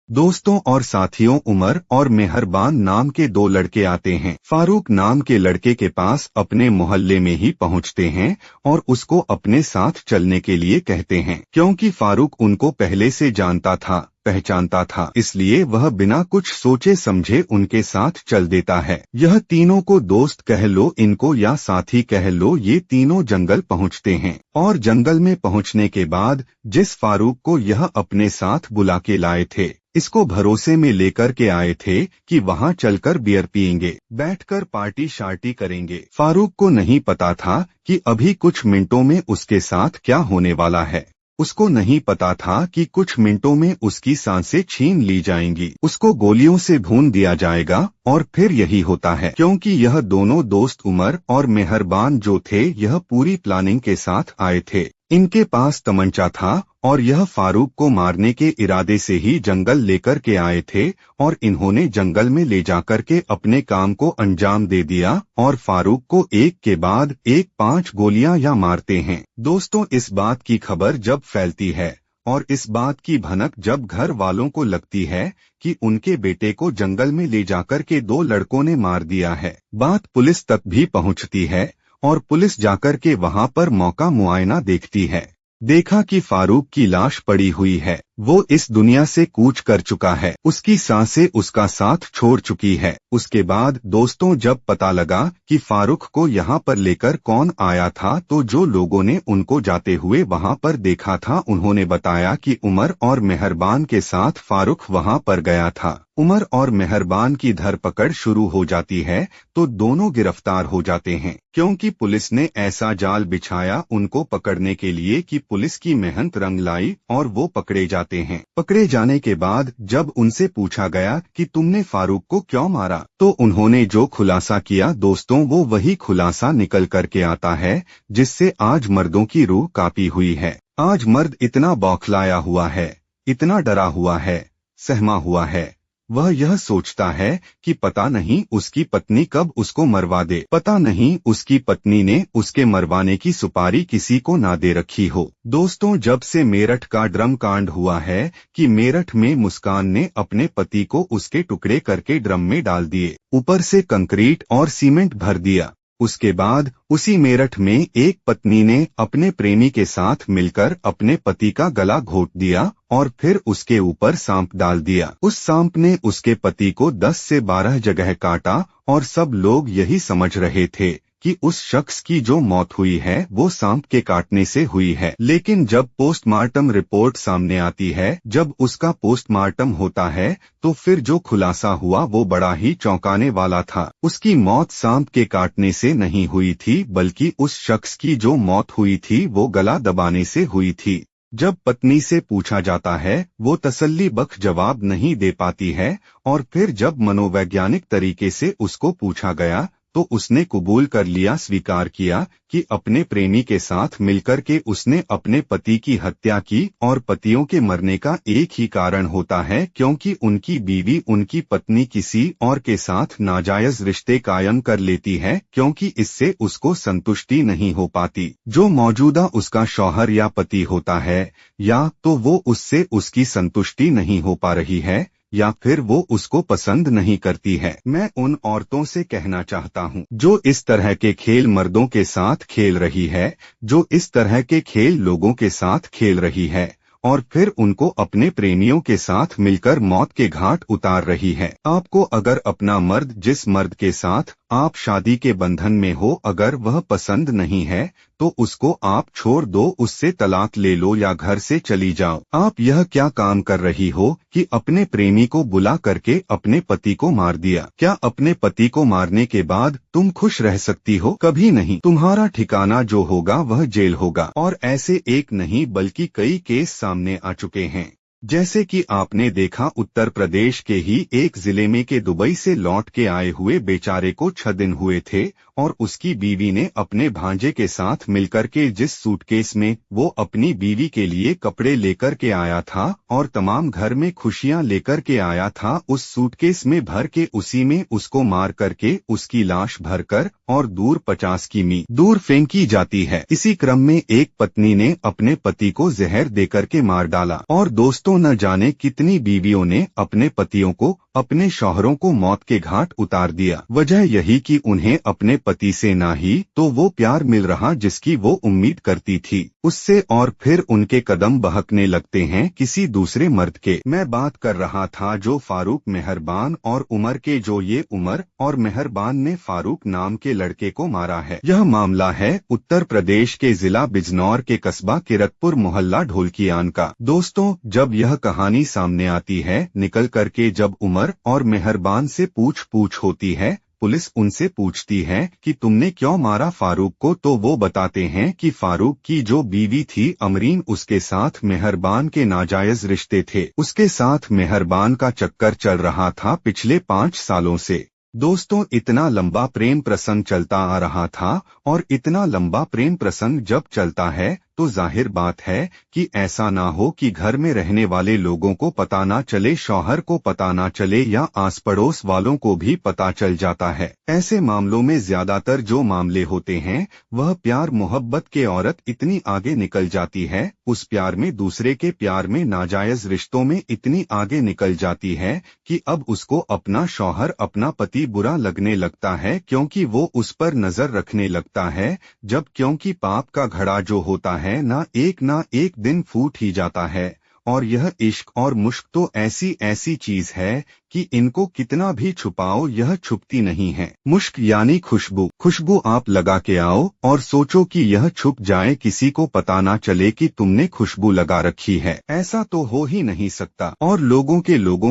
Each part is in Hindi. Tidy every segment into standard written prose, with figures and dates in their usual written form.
दोस्तों और साथियों, उमर और मेहरबान नाम के दो लड़के आते हैं। फारूक नाम के लड़के के पास अपने मोहल्ले में ही पहुंचते हैं और उसको अपने साथ चलने के लिए कहते हैं। क्योंकि फारूक उनको पहले से जानता था, पहचानता था, इसलिए वह बिना कुछ सोचे समझे उनके साथ चल देता है। यह तीनों को दोस्त कह लो इनको या साथी कह लो, ये तीनों जंगल पहुंचते हैं और जंगल में पहुंचने के बाद जिस फारूक को यह अपने साथ बुला के लाए थे, इसको भरोसे में लेकर के आए थे कि वहां चलकर बियर पिएंगे, बैठकर पार्टी शार्टी करेंगे। फारूक को नहीं पता था कि अभी कुछ मिनटों में उसके साथ क्या होने वाला है। उसको नहीं पता था कि कुछ मिनटों में उसकी सांसें छीन ली जाएंगी, उसको गोलियों से भून दिया जाएगा। और फिर यही होता है, क्योंकि यह दोनों दोस्त उमर और मेहरबान जो थे, यह पूरी प्लानिंग के साथ आए थे। इनके पास तमंचा था और यह फारूक को मारने के इरादे से ही जंगल लेकर के आए थे और इन्होंने जंगल में ले जाकर के अपने काम को अंजाम दे दिया और फारूक को एक के बाद एक 5 गोलियां या मारते हैं। दोस्तों, इस बात की खबर जब फैलती है और इस बात की भनक जब घर वालों को लगती है कि उनके बेटे को जंगल में ले जाकर के 2 लड़कों ने मार दिया है, बात पुलिस तक भी पहुंचती है और पुलिस जाकर के वहां पर मौका मुआयना देखती है। देखा कि फारूक की लाश पड़ी हुई है, वो इस दुनिया से कूच कर चुका है, उसकी सांसें उसका साथ छोड़ चुकी है। उसके बाद दोस्तों, जब पता लगा कि फारूक को यहाँ पर लेकर कौन आया था, तो जो लोगों ने उनको जाते हुए वहाँ पर देखा था, उन्होंने बताया कि उमर और मेहरबान के साथ फारूक वहाँ पर गया था। उमर और मेहरबान की धरपकड़ शुरू हो जाती है तो दोनों गिरफ्तार हो जाते हैं, क्योंकि पुलिस ने ऐसा जाल बिछाया उनको पकड़ने के लिए कि पुलिस की मेहनत रंग लाई और वो पकड़े जाते हैं। पकड़े जाने के बाद जब उनसे पूछा गया कि तुमने फारूक को क्यों मारा, तो उन्होंने जो खुलासा किया दोस्तों, वो वही खुलासा निकल करके आता है जिससे आज मर्दों की रूह कांपी हुई है। आज मर्द इतना बौखलाया हुआ है, इतना डरा हुआ है, सहमा हुआ है, वह यह सोचता है कि पता नहीं उसकी पत्नी कब उसको मरवा दे, पता नहीं उसकी पत्नी ने उसके मरवाने की सुपारी किसी को ना दे रखी हो। दोस्तों, जब से मेरठ का ड्रम कांड हुआ है कि मेरठ में मुस्कान ने अपने पति को उसके टुकड़े करके ड्रम में डाल दिए, ऊपर से कंक्रीट और सीमेंट भर दिया। उसके बाद उसी मेरठ में एक पत्नी ने अपने प्रेमी के साथ मिलकर अपने पति का गला घोंट दिया और फिर उसके ऊपर सांप डाल दिया। उस सांप ने उसके पति को 10 से 12 जगह काटा और सब लोग यही समझ रहे थे कि उस शख्स की जो मौत हुई है वो सांप के काटने से हुई है। लेकिन जब पोस्टमार्टम रिपोर्ट सामने आती है, जब उसका पोस्टमार्टम होता है, तो फिर जो खुलासा हुआ वो बड़ा ही चौंकाने वाला था। उसकी मौत सांप के काटने से नहीं हुई थी, बल्कि उस शख्स की जो मौत हुई थी वो गला दबाने से हुई थी। जब पत्नी से पूछा जाता है, वो तसल्ली बख्श जवाब नहीं दे पाती है और फिर जब मनोवैज्ञानिक तरीके से उसको पूछा गया तो उसने कबूल कर लिया, स्वीकार किया कि अपने प्रेमी के साथ मिलकर के उसने अपने पति की हत्या की और पतियों के मरने का एक ही कारण होता है, क्योंकि उनकी बीवी, उनकी पत्नी किसी और के साथ नाजायज रिश्ते कायम कर लेती है, क्योंकि इससे उसको संतुष्टि नहीं हो पाती। जो मौजूदा उसका शौहर या पति होता है, या तो वो उससे उसकी संतुष्टि नहीं हो पा रही है या फिर वो उसको पसंद नहीं करती है। मैं उन औरतों से कहना चाहता हूँ जो इस तरह के खेल मर्दों के साथ खेल रही है, जो इस तरह के खेल लोगों के साथ खेल रही है और फिर उनको अपने प्रेमियों के साथ मिलकर मौत के घाट उतार रही है। आपको अगर अपना मर्द, जिस मर्द के साथ आप शादी के बंधन में हो, अगर वह पसंद नहीं है तो उसको आप छोड़ दो, उससे तलाक ले लो या घर से चली जाओ। आप यह क्या काम कर रही हो कि अपने प्रेमी को बुला करके अपने पति को मार दिया? क्या अपने पति को मारने के बाद तुम खुश रह सकती हो? कभी नहीं। तुम्हारा ठिकाना जो होगा वह जेल होगा। और ऐसे एक नहीं बल्कि कई केस सामने आ चुके हैं। जैसे कि आपने देखा, उत्तर प्रदेश के ही एक जिले में के दुबई से लौट के आए हुए बेचारे को 6 दिन हुए थे और उसकी बीवी ने अपने भांजे के साथ मिलकर के जिस सूटकेस में वो अपनी बीवी के लिए कपड़े लेकर के आया था और तमाम घर में खुशियां लेकर के आया था, उस सूटकेस में भर के उसी में उसको मार करके उसकी लाश भरकर और दूर 50 किमी दूर फेंकी जाती है। इसी क्रम में एक पत्नी ने अपने पति को जहर देकर के मार डाला और दोस्तों न जाने कितनी बीवियों ने अपने पतियों को, अपने शौहरों को मौत के घाट उतार दिया। वजह यही कि उन्हें अपने पति से ना ही तो वो प्यार मिल रहा जिसकी वो उम्मीद करती थी उससे, और फिर उनके कदम बहकने लगते हैं किसी दूसरे मर्द के। मैं बात कर रहा था जो फारूक मेहरबान और उमर के, जो ये उमर और मेहरबान ने फारूक नाम के लड़के को मारा है। यह मामला है उत्तर प्रदेश के जिला बिजनौर के कस्बा किरतपुर मोहल्ला ढोलकियान का। दोस्तों, जब यह कहानी सामने आती है निकल करके, जब उमर और मेहरबान से पूछ होती है, पुलिस उनसे पूछती है कि तुमने क्यों मारा फारूक को, तो वो बताते हैं कि फारूक की जो बीवी थी अमरीन, उसके साथ मेहरबान के नाजायज रिश्ते थे। उसके साथ मेहरबान का चक्कर चल रहा था पिछले 5 सालों से। दोस्तों, इतना लंबा प्रेम प्रसंग चलता आ रहा था, और इतना लंबा प्रेम प्रसंग जब चलता है तो जाहिर बात है कि ऐसा ना हो कि घर में रहने वाले लोगों को पता ना चले, शौहर को पता ना चले या आस पड़ोस वालों को भी पता चल जाता है। ऐसे मामलों में ज्यादातर जो मामले होते हैं वह प्यार मोहब्बत के औरत इतनी आगे निकल जाती है, उस प्यार में, दूसरे के प्यार में, नाजायज रिश्तों में इतनी आगे निकल जाती है कि अब उसको अपना शौहर, अपना पति बुरा लगने लगता है, क्योंकि वो उस पर नजर रखने लगता है। जब क्योंकि पाप का घड़ा जो होता है ना एक दिन फूट ही जाता है। और यह इश्क और मुश्क तो ऐसी चीज है कि इनको कितना भी छुपाओ यह छुपती नहीं है। मुश्क यानी खुशबू आप लगा के आओ और सोचो कि यह छुप जाए, किसी को पता ना चले कि तुमने खुशबू लगा रखी है। ऐसा तो हो ही नहीं सकता। और लोगों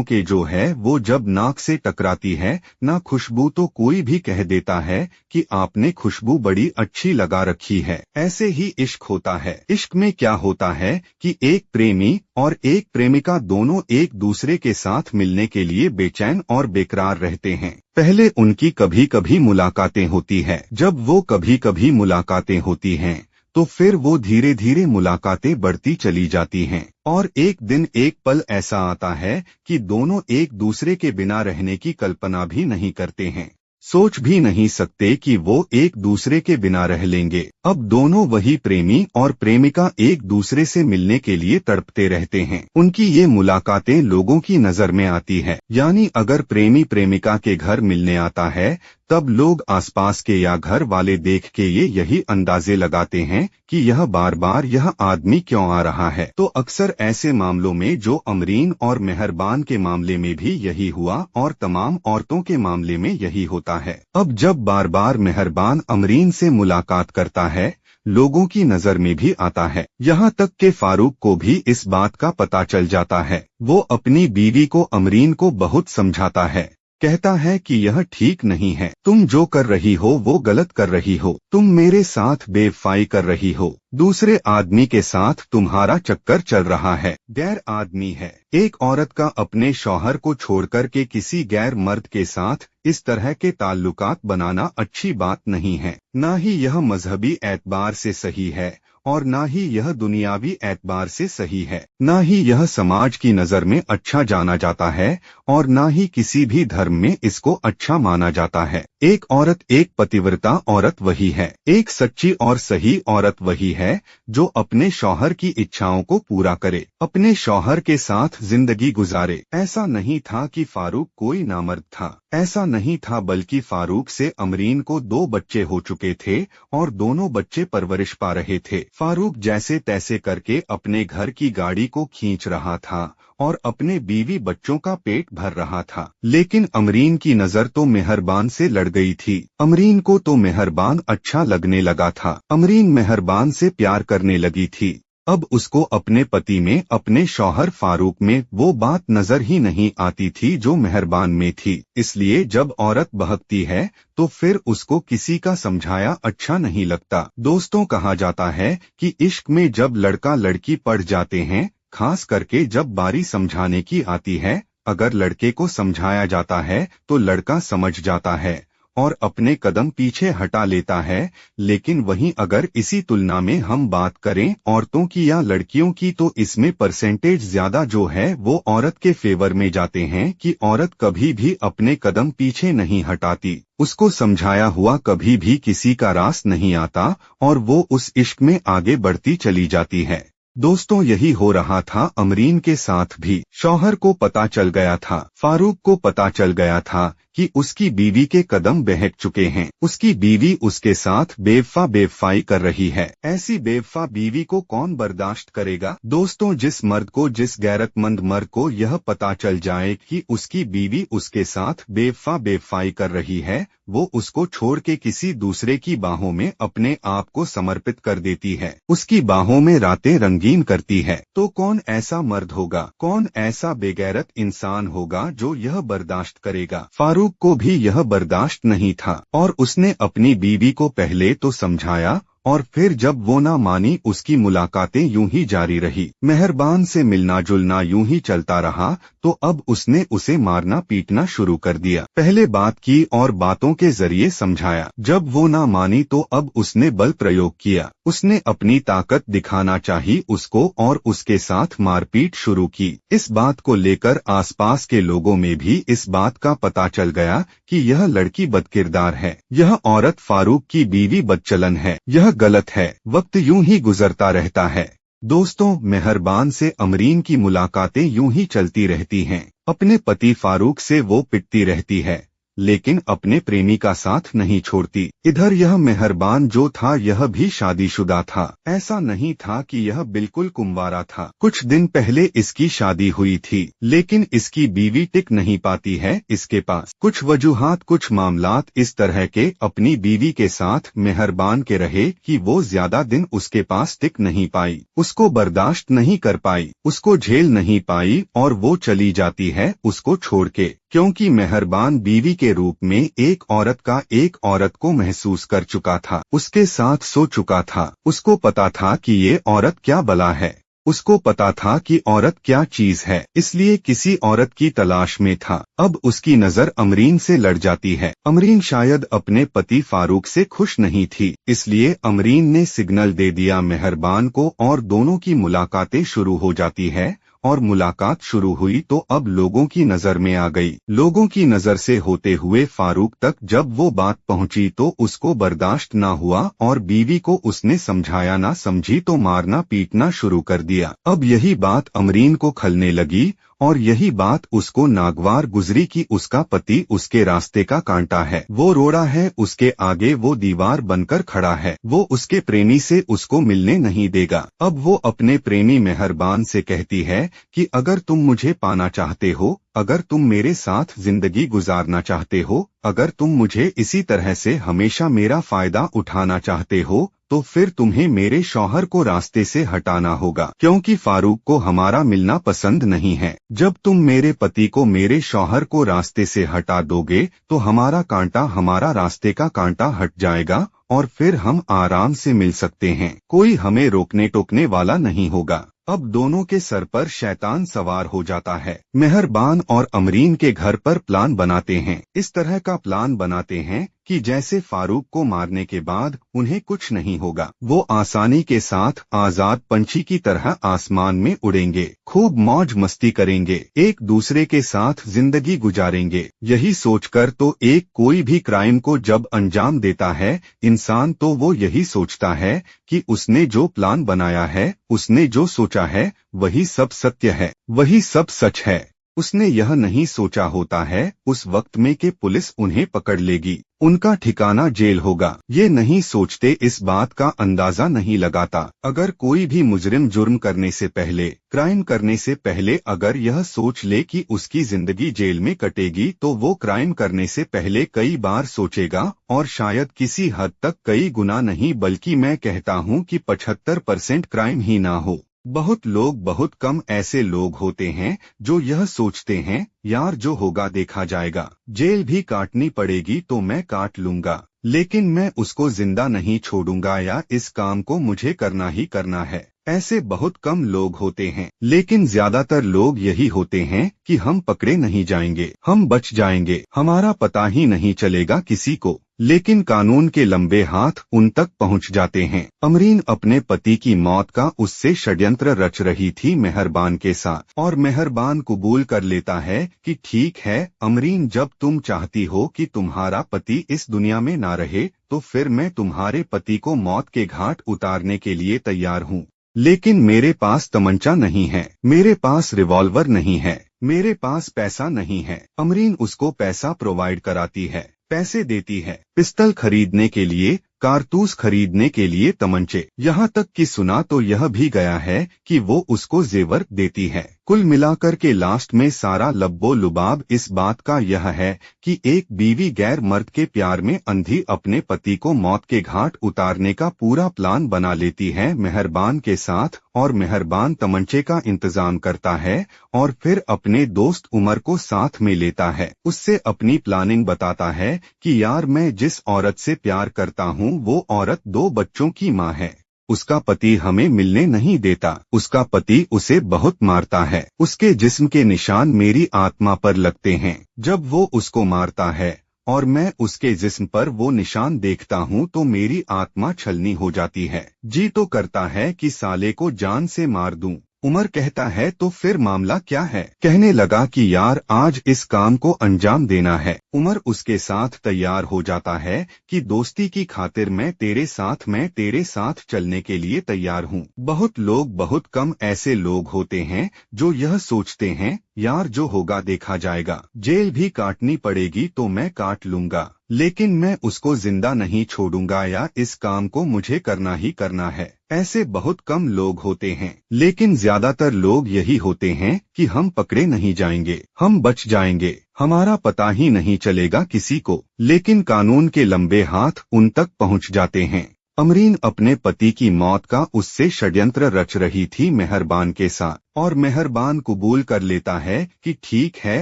के जो है वो जब नाक से टकराती है ना खुशबू, तो कोई भी कह देता है कि आपने खुशबू बड़ी अच्छी लगा रखी है। ऐसे ही इश्क होता है। इश्क में क्या होता है कि एक प्रेमी और एक प्रेमिका दोनों एक दूसरे के साथ मिलने के लिए बेचैन और बेकरार रहते हैं। पहले उनकी कभी कभी मुलाकातें होती है। जब वो कभी कभी मुलाकातें होती हैं तो फिर वो धीरे धीरे मुलाकातें बढ़ती चली जाती हैं, और एक दिन एक पल ऐसा आता है कि दोनों एक दूसरे के बिना रहने की कल्पना भी नहीं करते हैं, सोच भी नहीं सकते कि वो एक दूसरे के बिना रह लेंगे। अब दोनों, वही प्रेमी और प्रेमिका, एक दूसरे से मिलने के लिए तड़पते रहते हैं। उनकी ये मुलाकातें लोगों की नजर में आती है, यानी अगर प्रेमी प्रेमिका के घर मिलने आता है तब लोग आसपास के या घर वाले देख के यही अंदाजे लगाते हैं कि यह बार बार यह आदमी क्यों आ रहा है। तो अक्सर ऐसे मामलों में, जो अमरीन और मेहरबान के मामले में भी यही हुआ और तमाम औरतों के मामले में यही होता है। अब जब बार बार मेहरबान अमरीन से मुलाकात करता है, लोगों की नजर में भी आता है, यहाँ तक कि फारूक को भी इस बात का पता चल जाता है। वो अपनी बीवी को, अमरीन को, बहुत समझाता है, कहता है कि यह ठीक नहीं है, तुम जो कर रही हो वो गलत कर रही हो, तुम मेरे साथ बेवफाई कर रही हो, दूसरे आदमी के साथ तुम्हारा चक्कर चल रहा है, गैर आदमी है। एक औरत का अपने शौहर को छोड़कर के किसी गैर मर्द के साथ इस तरह के ताल्लुकात बनाना अच्छी बात नहीं है। ना ही यह मजहबी एतबार से सही है और ना ही यह दुनियावी एतबार से सही है, ना ही यह समाज की नजर में अच्छा जाना जाता है और ना ही किसी भी धर्म में इसको अच्छा माना जाता है। एक औरत, एक पतिव्रता औरत वही है, एक सच्ची और सही औरत वही है जो अपने शौहर की इच्छाओं को पूरा करे, अपने शौहर के साथ जिंदगी गुजारे। ऐसा नहीं था कि फारूक कोई नामर्द था, ऐसा नहीं था, बल्कि फारूक से अमरीन को 2 बच्चे हो चुके थे और दोनों बच्चे परवरिश पा रहे थे। फारूक जैसे तैसे करके अपने घर की गाड़ी को खींच रहा था और अपने बीवी बच्चों का पेट भर रहा था, लेकिन अमरीन की नजर तो मेहरबान से लड़ गई थी। अमरीन को तो मेहरबान अच्छा लगने लगा था, अमरीन मेहरबान से प्यार करने लगी थी। अब उसको अपने पति में, अपने शौहर फारूक में वो बात नजर ही नहीं आती थी जो मेहरबान में थी। इसलिए जब औरत बहकती है तो फिर उसको किसी का समझाया अच्छा नहीं लगता। दोस्तों, कहा जाता है कि इश्क में जब लड़का लड़की पड़ जाते हैं, खास करके जब बारी समझाने की आती है, अगर लड़के को समझाया जाता है तो लड़का समझ जाता है और अपने कदम पीछे हटा लेता है। लेकिन वहीं अगर इसी तुलना में हम बात करें औरतों की या लड़कियों की, तो इसमें परसेंटेज ज्यादा जो है वो औरत के फेवर में जाते हैं कि औरत कभी भी अपने कदम पीछे नहीं हटाती, उसको समझाया हुआ कभी भी किसी का रास नहीं आता और वो उस इश्क में आगे बढ़ती चली जाती है। दोस्तों, यही हो रहा था अमरीन के साथ भी। शौहर को पता चल गया था, फारूक को पता चल गया था कि उसकी बीवी के कदम बहक चुके हैं। उसकी बीवी उसके साथ बेवफाई कर रही है। ऐसी बेवफा बीवी को कौन बर्दाश्त करेगा। दोस्तों, जिस मर्द को, जिस गैरतमंद मर्द को यह पता चल जाए कि उसकी बीवी उसके साथ बेवफाई कर रही है, वो उसको छोड़ के किसी दूसरे की बाहों में अपने आप को समर्पित कर देती है, उसकी बाहों में रातें रंगीन करती है, तो कौन ऐसा मर्द होगा, कौन ऐसा बेगैरत इंसान होगा जो यह बर्दाश्त करेगा। फारूक को भी यह बर्दाश्त नहीं था और उसने अपनी बीवी को पहले तो समझाया और फिर जब वो ना मानी, उसकी मुलाकातें यूं ही जारी रही। मेहरबान से मिलना जुलना यूं ही चलता रहा, तो अब उसने उसे मारना पीटना शुरू कर दिया। पहले बात की और बातों के जरिए समझाया। जब वो ना मानी तो अब उसने बल प्रयोग किया। उसने अपनी ताकत दिखाना चाहिए उसको और उसके साथ मारपीट शुरू की। इस बात को लेकर आसपास के लोगों में भी इस बात का पता चल गया कि यह लड़की बदकिरदार है, यह औरत फारूक की बीवी बदचलन है, यह गलत है। वक्त यूं ही गुजरता रहता है। दोस्तों, मेहरबान से अमरीन की मुलाकातें यूं ही चलती रहती हैं। अपने पति फारूक से वो पिटती रहती है, लेकिन अपने प्रेमी का साथ नहीं छोड़ती। इधर यह मेहरबान जो था यह भी शादीशुदा था। ऐसा नहीं था कि यह बिल्कुल कुंवारा था। कुछ दिन पहले इसकी शादी हुई थी, लेकिन इसकी बीवी टिक नहीं पाती है इसके पास। कुछ वजूहात, कुछ मामलात इस तरह के अपनी बीवी के साथ मेहरबान के रहे कि वो ज्यादा दिन उसके पास टिक नहीं पाई, उसको बर्दाश्त नहीं कर पाई, उसको झेल नहीं पाई और वो चली जाती है उसको छोड़ के। क्योंकि मेहरबान बीवी के रूप में एक औरत को महसूस कर चुका था, उसके साथ सो चुका था। उसको पता था कि ये औरत क्या बला है, उसको पता था कि औरत क्या चीज है, इसलिए किसी औरत की तलाश में था। अब उसकी नजर अमरीन से लड़ जाती है। अमरीन शायद अपने पति फारूक से खुश नहीं थी, इसलिए अमरीन ने सिग्नल दे दिया मेहरबान को और दोनों की मुलाकातें शुरू हो जाती है। और मुलाकात शुरू हुई तो अब लोगों की नजर में आ गई। लोगों की नजर से होते हुए फारूक तक जब वो बात पहुंची तो उसको बर्दाश्त ना हुआ और बीवी को उसने समझाया ना समझी तो मारना पीटना शुरू कर दिया। अब यही बात अमरीन को खलने लगी और यही बात उसको नागवार गुजरी कि उसका पति उसके रास्ते का कांटा है, वो रोड़ा है, उसके आगे वो दीवार बनकर खड़ा है, वो उसके प्रेमी से उसको मिलने नहीं देगा। अब वो अपने प्रेमी मेहरबान से कहती है कि अगर तुम मुझे पाना चाहते हो, अगर तुम मेरे साथ जिंदगी गुजारना चाहते हो, अगर तुम मुझे इसी तरह से हमेशा मेरा फायदा उठाना चाहते हो, तो फिर तुम्हें मेरे शौहर को रास्ते से हटाना होगा, क्योंकि फारूक को हमारा मिलना पसंद नहीं है। जब तुम मेरे पति को, मेरे शौहर को रास्ते से हटा दोगे तो हमारा कांटा, हमारा रास्ते का कांटा हट जाएगा और फिर हम आराम से मिल सकते हैं, कोई हमें रोकने टोकने वाला नहीं होगा। अब दोनों के सर पर शैतान सवार हो जाता है। मेहरबान और अमरीन के घर पर प्लान बनाते हैं। इस तरह का प्लान बनाते हैं कि जैसे फारूक को मारने के बाद उन्हें कुछ नहीं होगा, वो आसानी के साथ आजाद पंछी की तरह आसमान में उड़ेंगे, खूब मौज मस्ती करेंगे, एक दूसरे के साथ जिंदगी गुजारेंगे। यही सोचकर तो एक कोई भी क्राइम को जब अंजाम देता है इंसान, तो वो यही सोचता है कि उसने जो प्लान बनाया है, उसने जो सोचा है, वही सब सत्य है, वही सब सच है। उसने यह नहीं सोचा होता है उस वक्त में कि पुलिस उन्हें पकड़ लेगी, उनका ठिकाना जेल होगा। ये नहीं सोचते, इस बात का अंदाजा नहीं लगाता। अगर कोई भी मुजरिम जुर्म करने से पहले, क्राइम करने से पहले अगर यह सोच ले कि उसकी जिंदगी जेल में कटेगी, तो वो क्राइम करने से पहले कई बार सोचेगा और शायद किसी हद तक कई गुना नहीं, बल्कि मैं कहता हूँ कि 75% क्राइम ही ना हो। बहुत कम ऐसे लोग होते हैं जो यह सोचते हैं, यार जो होगा देखा जाएगा, जेल भी काटनी पड़ेगी तो मैं काट लूंगा। लेकिन मैं उसको जिंदा नहीं छोड़ूंगा या इस काम को मुझे करना ही करना है। ऐसे बहुत कम लोग होते हैं, लेकिन ज्यादातर लोग यही होते हैं कि हम पकड़े नहीं जाएंगे, हम बच जाएंगे, हमारा पता ही नहीं चलेगा किसी को, लेकिन कानून के लंबे हाथ उन तक पहुंच जाते हैं। अमरीन अपने पति की मौत का उससे षड्यंत्र रच रही थी मेहरबान के साथ, और मेहरबान कबूल कर लेता है कि ठीक है अमरीन, जब तुम चाहती हो कि तुम्हारा पति इस दुनिया में ना रहे तो फिर मैं तुम्हारे पति को मौत के घाट उतारने के लिए तैयार हूँ। लेकिन मेरे पास तमंचा नहीं है, मेरे पास रिवॉल्वर नहीं है, मेरे पास पैसा नहीं है। अमरीन उसको पैसा प्रोवाइड कराती है, पैसे देती है, पिस्तल खरीदने के लिए, कारतूस खरीदने के लिए, तमंचे, यहाँ तक कि सुना तो यह भी गया है कि वो उसको जेवर देती है। कुल मिलाकर के लास्ट में सारा लब्बो लुबाब इस बात का यह है कि एक बीवी गैर मर्द के प्यार में अंधी अपने पति को मौत के घाट उतारने का पूरा प्लान बना लेती है मेहरबान के साथ, और मेहरबान तमंचे का इंतजाम करता है और फिर अपने दोस्त उमर को साथ में लेता है। उससे अपनी प्लानिंग बताता है कि यार मैं जिस औरत से प्यार करता हूँ वो औरत 2 बच्चों की माँ है, उसका पति हमें मिलने नहीं देता, उसका पति उसे बहुत मारता है, उसके जिस्म के निशान मेरी आत्मा पर लगते हैं। जब वो उसको मारता है और मैं उसके जिस्म पर वो निशान देखता हूँ तो मेरी आत्मा छलनी हो जाती है। जी तो करता है कि साले को जान से मार दूं। उमर कहता है तो फिर मामला क्या है? कहने लगा कि यार आज इस काम को अंजाम देना है। उमर उसके साथ तैयार हो जाता है कि दोस्ती की खातिर मैं तेरे साथ चलने के लिए तैयार हूँ। बहुत कम ऐसे लोग होते हैं जो यह सोचते हैं यार जो होगा देखा जाएगा, जेल भी काटनी पड़ेगी तो मैं काट लूंगा, लेकिन मैं उसको जिंदा नहीं छोड़ूंगा या इस काम को मुझे करना ही करना है। ऐसे बहुत कम लोग होते हैं, लेकिन ज्यादातर लोग यही होते हैं कि हम पकड़े नहीं जाएंगे, हम बच जाएंगे, हमारा पता ही नहीं चलेगा किसी को, लेकिन कानून के लंबे हाथ उन तक पहुंच जाते हैं। अमरीन अपने पति की मौत का उससे षड्यंत्र रच रही थी मेहरबान के साथ, और मेहरबान कबूल कर लेता है कि ठीक है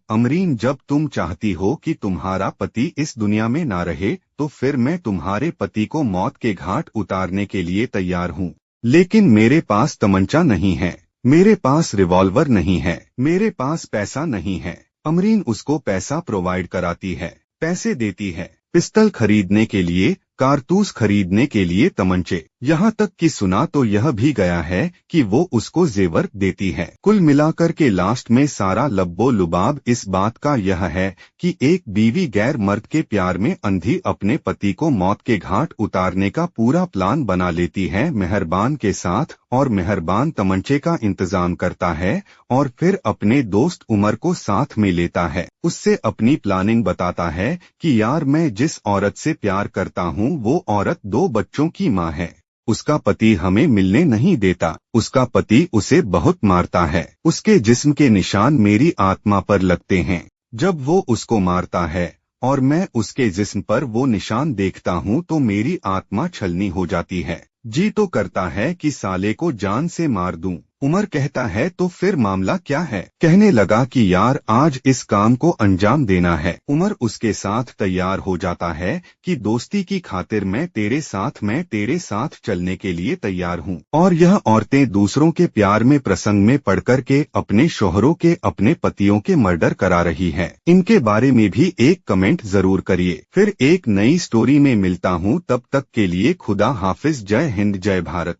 अमरीन, जब तुम चाहती हो कि तुम्हारा पति इस दुनिया में ना रहे तो फिर मैं तुम्हारे पति को मौत के घाट उतारने के लिए तैयार हूँ। लेकिन मेरे पास तमंचा नहीं है, मेरे पास रिवॉल्वर नहीं है, मेरे पास पैसा नहीं है। अमरीन उसको पैसा प्रोवाइड कराती है, पैसे देती है, पिस्तल खरीदने के लिए, कारतूस खरीदने के लिए, तमंचे, यहाँ तक कि सुना तो यह भी गया है कि वो उसको जेवर देती है। कुल मिलाकर के लास्ट में सारा लब्बो लुबाब इस बात का यह है कि एक बीवी गैर मर्द के प्यार में अंधी अपने पति को मौत के घाट उतारने का पूरा प्लान बना लेती है मेहरबान के साथ, और मेहरबान तमंचे का इंतजाम करता है और फिर अपने दोस्त उमर को साथ में लेता है। उससे अपनी प्लानिंग बताता है कि यार मैं जिस औरत से प्यार करता हूँ वो औरत 2 बच्चों की माँ है, उसका पति हमें मिलने नहीं देता, उसका पति उसे बहुत मारता है, उसके जिस्म के निशान मेरी आत्मा पर लगते हैं। जब वो उसको मारता है और मैं उसके जिस्म पर वो निशान देखता हूँ तो मेरी आत्मा छलनी हो जाती है। जी तो करता है कि साले को जान से मार दूं। उमर कहता है तो फिर मामला क्या है? कहने लगा कि यार आज इस काम को अंजाम देना है। उमर उसके साथ तैयार हो जाता है कि दोस्ती की खातिर मैं तेरे साथ चलने के लिए तैयार हूँ। और यह औरतें दूसरों के प्यार में प्रसंग में पढ़कर के अपने शोहरों के, अपने पतियों के मर्डर करा रही है। इनके बारे में भी एक कमेंट जरूर करिए। फिर एक नई स्टोरी में मिलता हूँ, तब तक के लिए खुदा हाफिज। जय हिंद, जय भारत।